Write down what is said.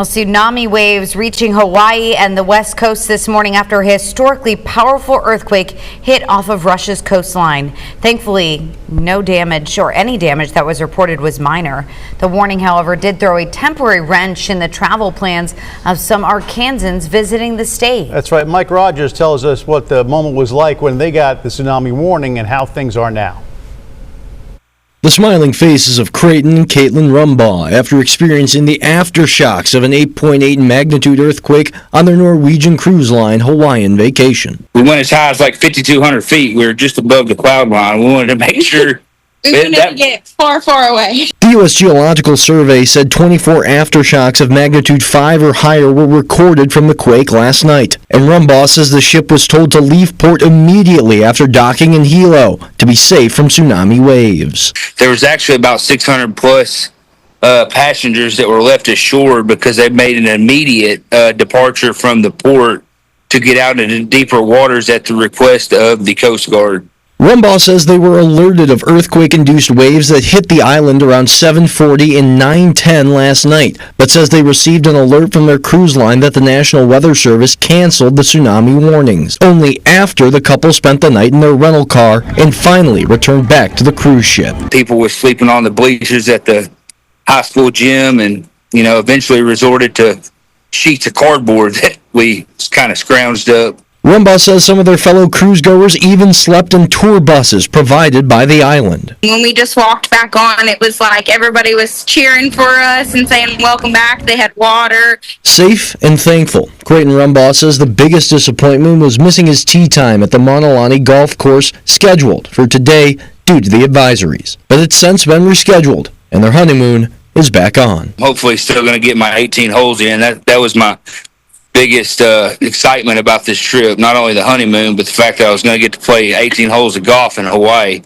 Well, tsunami waves reaching Hawaii and the west coast this morning after a historically powerful earthquake hit off of Russia's coastline. Thankfully, no damage or any damage that was reported was minor. The warning, however, did throw a temporary wrench in the travel plans of some Arkansans visiting the state. That's right. Mike Rogers tells us what the moment was like when they got the tsunami warning and how things are now. The smiling faces of Creighton and Kaitlin Rumbaugh after experiencing the aftershocks of an 8.8 magnitude earthquake on their Norwegian cruise line Hawaiian vacation. We went as high as like 5,200 feet. We were just above the cloud line. We wanted to make sure we wanted to get far, far away. The U.S. Geological Survey said 24 aftershocks of magnitude 5 or higher were recorded from the quake last night. And Rumbaugh says the ship was told to leave port immediately after docking in Hilo to be safe from tsunami waves. there was actually about 600 plus passengers that were left ashore because they made an immediate departure from the port to get out into deeper waters at the request of the Coast Guard. Rumbaugh says they were alerted of earthquake-induced waves that hit the island around 7:40 and 9:10 last night, but says they received an alert from their cruise line that the National Weather Service canceled the tsunami warnings, only after the couple spent the night in their rental car and finally returned back to the cruise ship. People were sleeping on the bleachers at the high school gym and, eventually resorted to sheets of cardboard that we kind of scrounged up. Rumbaugh says some of their fellow cruise-goers even slept in tour buses provided by the island. When we just walked back on, it was like everybody was cheering for us and saying, welcome back. They had water. Safe and thankful. Creighton Rumbaugh says the biggest disappointment was missing his tee time at the Monolani golf course scheduled for today due to the advisories. But it's since been rescheduled, and their honeymoon is back on. Hopefully still going to get my 18 holes in. That was my biggest excitement about this trip, not only the honeymoon, but the fact that I was going to get to play 18 holes of golf in Hawaii.